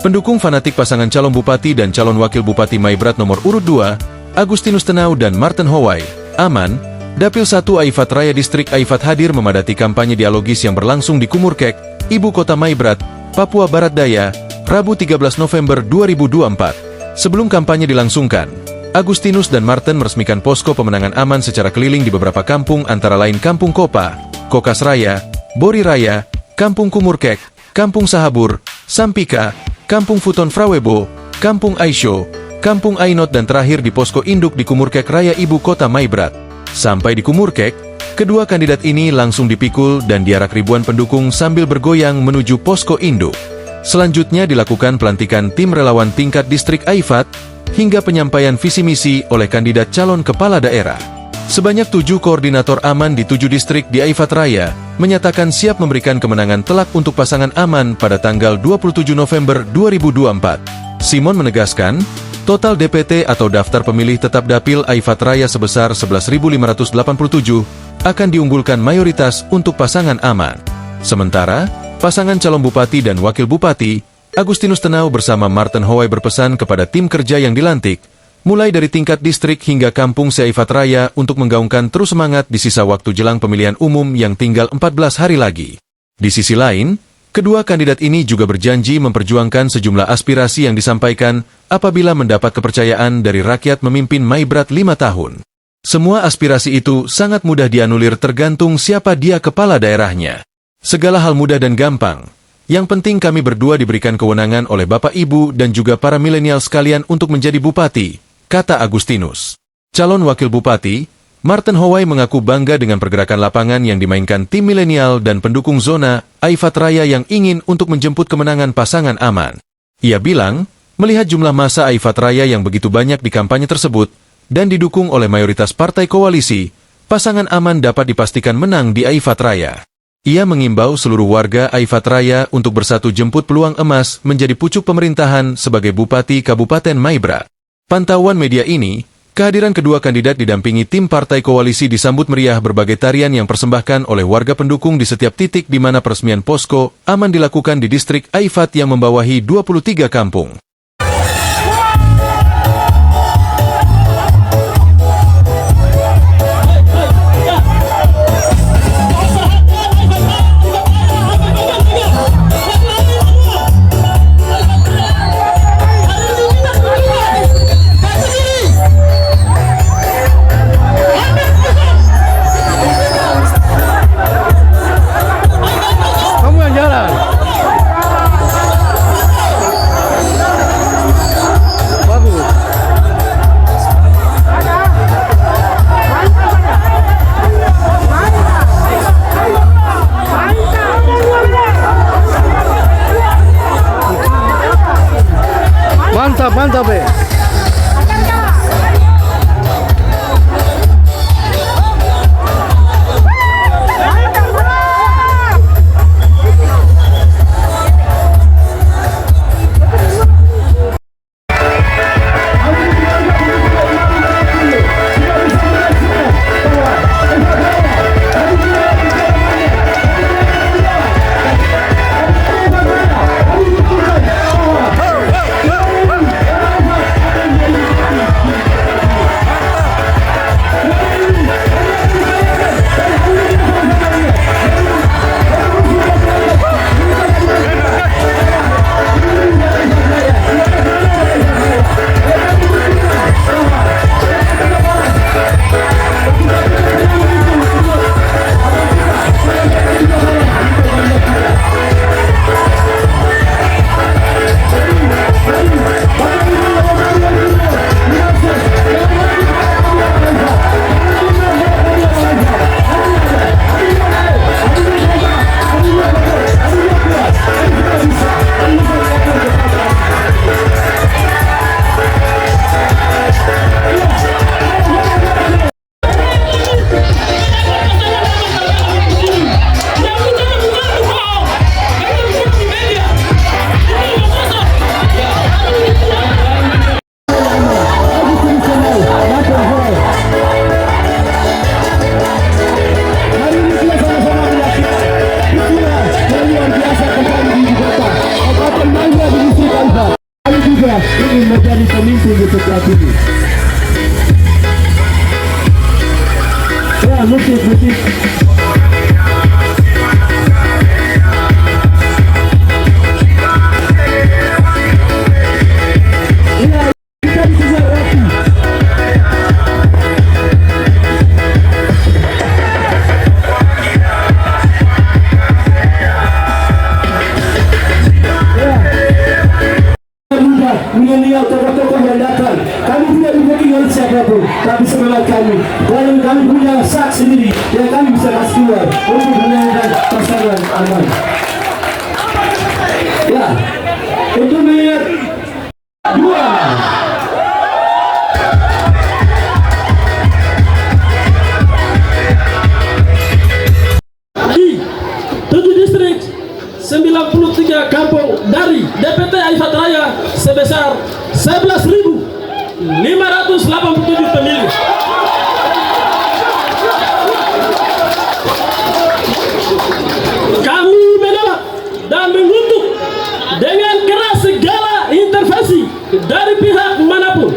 Pendukung fanatik pasangan calon bupati dan calon wakil bupati Maibrat nomor urut 2, Agustinus Tenau dan Martin Howai, Aman, Dapil 1 Aifat Raya Distrik Aifat hadir memadati kampanye dialogis yang berlangsung di Kumurkek, Ibu Kota Maibrat, Papua Barat Daya, Rabu 13 November 2024. Sebelum kampanye dilangsungkan, Agustinus dan Martin meresmikan posko pemenangan aman secara keliling di beberapa kampung antara lain Kampung Kopa, Kokas Raya, Bori Raya, Kampung Kumurkek, Kampung Sahabur, Sampika, Kampung Futon Frawebo, Kampung Aisyo, Kampung Ainot dan terakhir di posko induk di Kumurkek Raya Ibu Kota Maibrat. Sampai di Kumurkek, kedua kandidat ini langsung dipikul dan diarak ribuan pendukung sambil bergoyang menuju posko induk. Selanjutnya dilakukan pelantikan tim relawan tingkat distrik Aifat, hingga penyampaian visi misi oleh kandidat calon kepala daerah. Sebanyak 7 koordinator aman di 7 distrik di Aifat Raya menyatakan siap memberikan kemenangan telak untuk pasangan aman pada tanggal 27 November 2024. Simon menegaskan, total DPT atau daftar pemilih tetap Dapil Aifat Raya sebesar 11.587 akan diunggulkan mayoritas untuk pasangan aman. Sementara, pasangan calon bupati dan wakil bupati, Agustinus Tenau bersama Martin Howai berpesan kepada tim kerja yang dilantik, mulai dari tingkat distrik hingga kampung se-Aifat Raya untuk menggaungkan terus semangat di sisa waktu jelang pemilihan umum yang tinggal 14 hari lagi. Di sisi lain, kedua kandidat ini juga berjanji memperjuangkan sejumlah aspirasi yang disampaikan apabila mendapat kepercayaan dari rakyat memimpin Maibrat 5 tahun. Semua aspirasi itu sangat mudah dianulir tergantung siapa dia kepala daerahnya. Segala hal mudah dan gampang. Yang penting kami berdua diberikan kewenangan oleh Bapak Ibu dan juga para milenial sekalian untuk menjadi bupati, kata Agustinus. Calon wakil bupati, Martin Howai mengaku bangga dengan pergerakan lapangan yang dimainkan tim milenial dan pendukung zona Aifat Raya yang ingin untuk menjemput kemenangan pasangan aman. Ia bilang, melihat jumlah massa Aifat Raya yang begitu banyak di kampanye tersebut, dan didukung oleh mayoritas partai koalisi, pasangan aman dapat dipastikan menang di Aifat Raya. Ia mengimbau seluruh warga Aifat Raya untuk bersatu jemput peluang emas menjadi pucuk pemerintahan sebagai Bupati Kabupaten Maibrat. Pantauan media ini, kehadiran kedua kandidat didampingi tim partai koalisi disambut meriah berbagai tarian yang persembahkan oleh warga pendukung di setiap titik di mana peresmian posko aman dilakukan di distrik Aifat yang membawahi 23 kampung. Mantap ya. milenial, tokoh-tokoh yang datang. Kami tidak dibagi oleh siapapun, tapi semangat kami. Dan kami punya sak sendiri yang kami bisa kasih keluar untuk menangkan pasangan aman. Ya, untuk mengingat dua. Di 7 distrik 93 kampung dari DPT Aifat Raya sebesar 11.587 pemilih. Kami menolak dan mengutuk dengan keras segala intervensi dari pihak manapun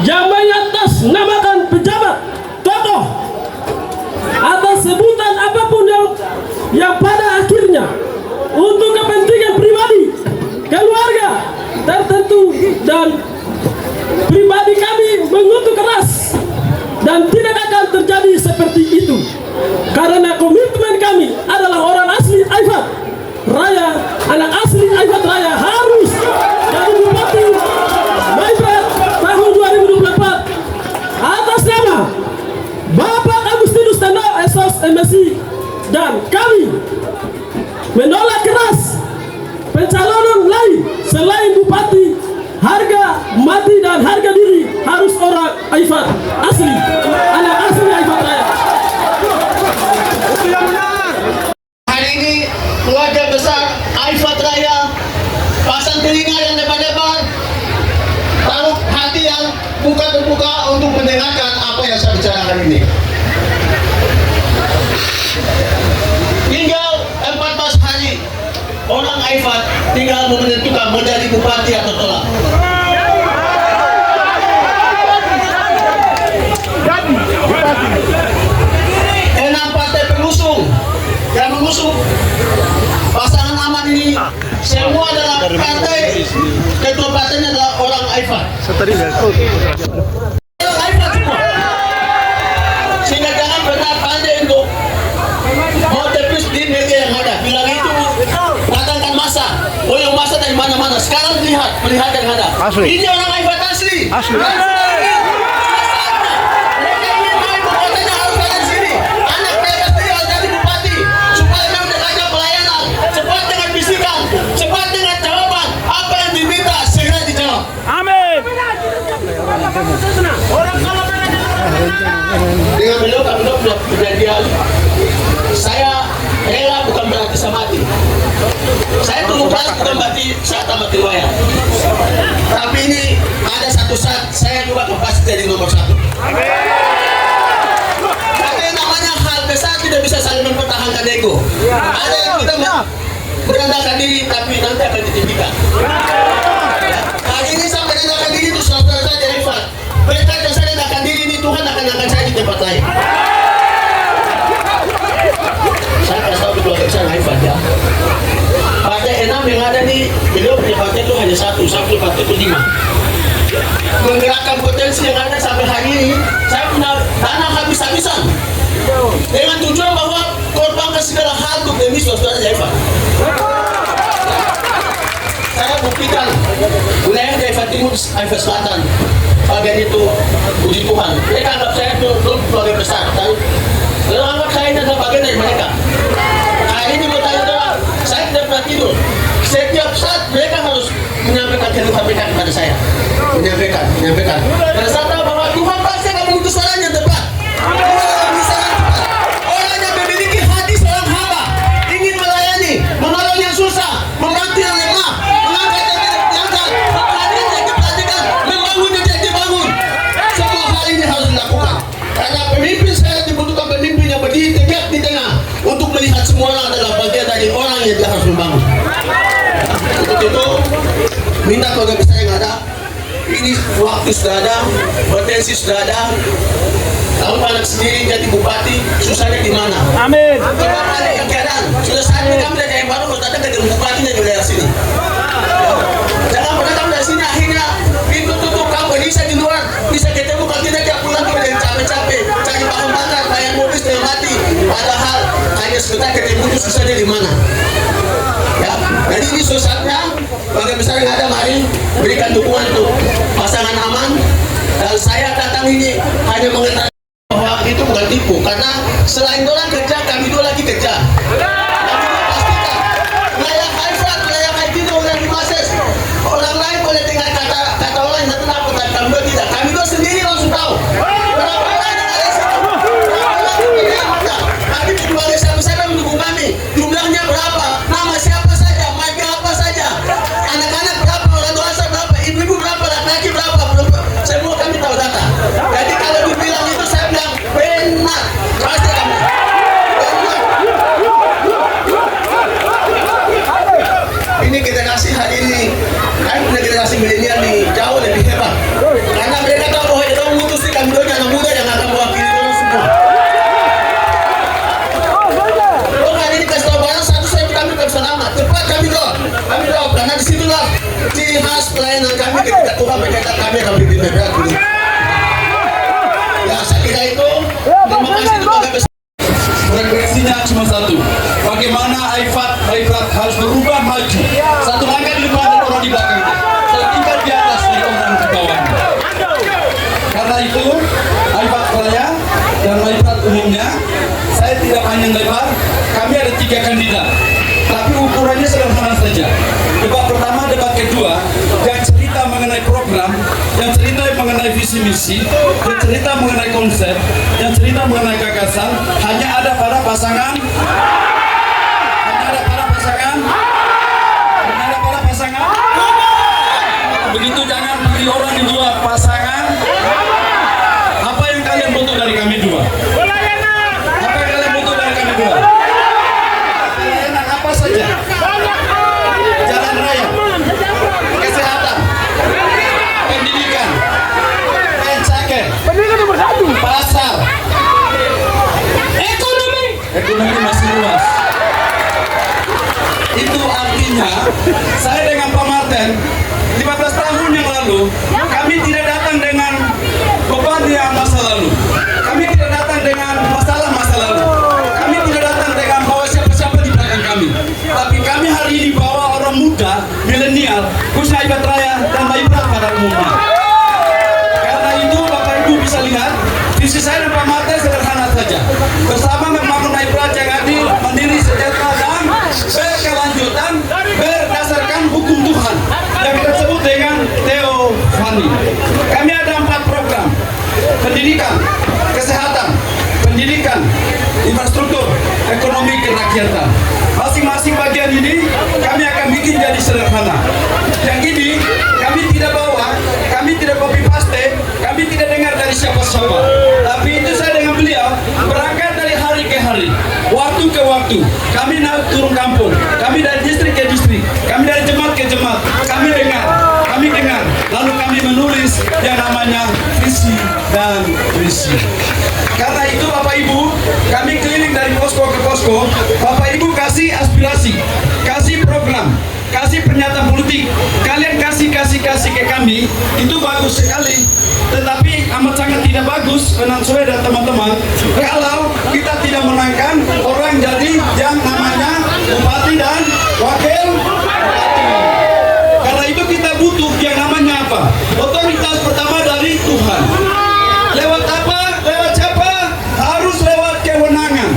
yang mengatasnamakan pejabat, tokoh, atas sebutan apapun yang pada akhirnya untuk kepentingan pribadi, keluarga tertentu dan pribadi. Kami mengutuk keras dan tidak akan terjadi seperti itu karena komitmen kami adalah orang asli Aifat Raya, anak asli Aifat Raya harus jadi Bupati Maibrat tahun 2024 atas nama Bapak Agustinus Tanda SOS MSI. Dan kami menolak keras pencalonan lain selain Bupati. Harga mati dan harga diri harus orang Aifat asli, anak asli Aifat Raya. Hari ini keluarga besar Aifat Raya pasang telinga yang lebar-lebar, taruh hati yang buka terbuka untuk mendengarkan apa yang saya bicarakan ini. Tinggal 14 hari orang Aifat tinggal menentukan mau jadi bupati atau tolak. Enam partai pengusung yang mengusung pasangan Aman ini semua adalah partai, ketua partainya adalah orang Aifat. Orang Aifat semua. Sehingga jangan pernah pandai untuk mau tepis di media yang ada. Bilang itu datangkan masa. Oh yang masa dari mana-mana. Sekarang melihat yang ada. Asli. Ini orang Aifat asli. Asli. Dengan beliau kami sudah perjanjian. Saya rela bukan berarti saya mati. Saya tunggu kelas bukan berarti saya tamat riwayat. Tapi ini ada satu saat saya juga pasti jadi nomor 1. Karena namanya hal besar tidak bisa saling mempertahankan ego. Ada yang kita merendahkan diri tapi nanti akan ditinggikan. Hari ini saya merendahkan diri itu saudara saya dari Aifat. Mereka yang saya rendahkan diri ini Tuhan akan angkat saya di tempat lain. Saya kasih tahu keluarga besar Aifat ya. Partai 6 yang ada nih, beliau punya partai itu hanya satu partai itu 5. Menggerakkan potensi yang ada sampai hari ini, saya punya dana habis-habisan. Dengan tujuan bahwa korbankan segala hal untuk demi saudara Aifat. Saya buktikan wilayah Aifat Timur, Aifat Selatan, bagian itu puji Tuhan. Mereka anggap saya itu keluarga besar. Lalu anggap saya ini adalah bagian dari mereka. Hari ini bertanya, saya tidak pernah tidur. Setiap saat mereka harus menyampaikan keluhan mereka kepada saya. Menyampaikan. Dan saya tahu bahwa Tuhan pasti akan mengutus orang yang tepat. Orang yang memiliki hati seorang hamba, ingin melayani, menolong yang susah, membantu yang lemah, mengangkat yang diangkat, menghadirkan yang diperhatikan, membangun yang tidak dibangun. Semua hal ini harus dilakukan. Karena pemimpin saya dibutuhkan pemimpin yang berdiri tegak di tengah untuk melihat semua orang adalah bagian dari orang yang dia harus membangun. Untuk itu, minta keluarga besar yang ada. Ini waktu sudah ada, potensi sudah ada. Kalau anak sendiri jadi bupati, susahnya di mana? Amin. Coba balik yang keadaan. Sudah saatnya kamu dari yang baru, kalau datang ke bupatinya di daerah sini. Jangan pernah kamu dari sini akhirnya pintu tutup, kamu bisa di luar, bisa ketemu kalau tidak tiap bulan kamu yang capek-capek, cari bahan bakar, bayar mobil setengah mati. Padahal hanya sebentar ketemu itu susahnya di mana? Ya, jadi ini susahnya, bagi besar yang ada, mari berikan dukungan untuk pasangan Aman. Dan saya datang ini hanya mengetahui bahwa itu bukan tipu, karena selain orang kerja, kami dua lagi kerja. Kami pastikan wilayah Haifat, wilayah Haifat, wilayah Dimases, orang lain boleh dengar kata orang lain, tapi kenapa kami dua tidak? Kami dua sendiri langsung tahu berapa orang yang ada di situ, berapa orang yang ada. Kami keluarga siapa-siapa mendukung kami, jumlahnya berapa, nama siapa saja, mic apa saja, anak-anak berapa, orang dewasa berapa, ibu-ibu berapa, laki-laki berapa, semua kami tahu data. Jadi kalau dibilang itu saya bilang benar, pasti kami. Ini generasi hari ini, kan generasi milenial nih jauh lebih hebat, karena mereka tahu bahwa itu mengutus di kami dua anak muda yang akan mewakili orang semua. Oh hari ini kasih tahu barang satu saya kami bisa nama cepat kami doa, karena disitulah ciri khas pelayanan kami ketika Tuhan berkata kami akan bikin bergerak dulu. Ya saya kira itu. Terima kasih kepada besar. Frekuensinya cuma satu. Bagaimana Haifat harus berubah maju. Satu langkah di depan dan orang di belakang. Setingkat di atas dari orang di bawah. Karena itu Haifat Raya dan Haifat umumnya, saya tidak panjang lebar. Kami ada 3 kandidat. Tapi ukurannya sederhana saja. Debat pertama, debat kedua, yang cerita mengenai program, yang cerita mengenai visi misi, yang cerita mengenai konsep, yang cerita mengenai gagasan, hanya ada pada pasangan. Hanya ada pada pasangan. Hanya ada pada pasangan. Begitu jangan pilih orang di luar pasangan. Apa yang kalian butuh dari kami dua? Apa yang kalian butuh dari kami dua? Pelayanan apa saja? Jalan raya, kesehatan, pendidikan, pencaket, pasar, ekonomi masih luas. Itu artinya saya dengan Pak Martin 15 tahun yang lalu, kami tidak datang dengan beban yang masa lalu, kami tidak datang dengan masalah masa lalu, kami tidak datang dengan bawa siapa-siapa di belakang kami, tapi kami hari ini bawa orang muda, milenial, khususnya Haifat Raya dan Maibrat pada umumnya. Karena itu Bapak Ibu bisa lihat visi saya dan Pak Martin sederhana saja, bersama membangun Haifat yang adil, mandiri, sejahtera dan berkelanjutan berdasarkan hukum Tuhan yang kita sebut dengan Teofani. Kami ada 4 program: pendidikan, kesehatan, pendidikan, infrastruktur, ekonomi kerakyatan. Masing-masing bagian ini kami akan bikin jadi sederhana. Yang ini kami tidak bawa, kami tidak copy paste, kami tidak dengar dari siapa-siapa. Tapi itu saya dengan beliau berangkat dari hari ke hari, waktu ke waktu. Kami naik turun kampung, kami dari distrik ke distrik, kami dari jemaat ke jemaat. Kami dengar, lalu kami menulis yang namanya visi dan misi. Karena itu Bapak Ibu, kami keliling dari posko ke posko. Bapak Ibu kasih aspirasi, kasih program, kasih pernyataan politik. Kalian kasih ke kami, itu bagus sekali. Tetapi amat sangat tidak bagus, Menang Soe dan teman-teman, kalau kita tidak menangkan orang jadi yang namanya bupati dan wakil bupati. Karena itu kita butuh yang namanya apa? Otoritas pertama dari Tuhan. Lewat apa? Lewat siapa? Harus lewat kewenangan.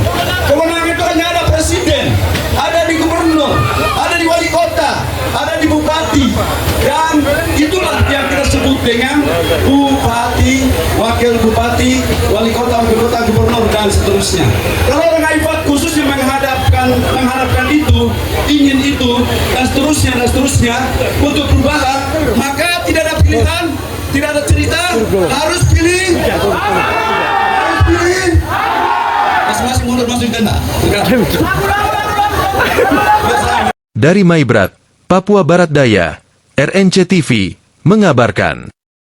Kewenangan itu hanya ada presiden, ada di gubernur, ada di wali kota, ada di bupati. Dan itulah yang kita sebut dengan bupati, wakil bupati, wali kota, gubernur, dan seterusnya. Kalau orang Haifat khususnya mengharapkan itu, ingin itu, dan seterusnya untuk perubahan, maka tidak ada pilihan, tidak ada cerita, harus pilih. Masing-masing mundur masuk tenda. Dari Maibrat, Papua Barat Daya, RNC TV mengabarkan.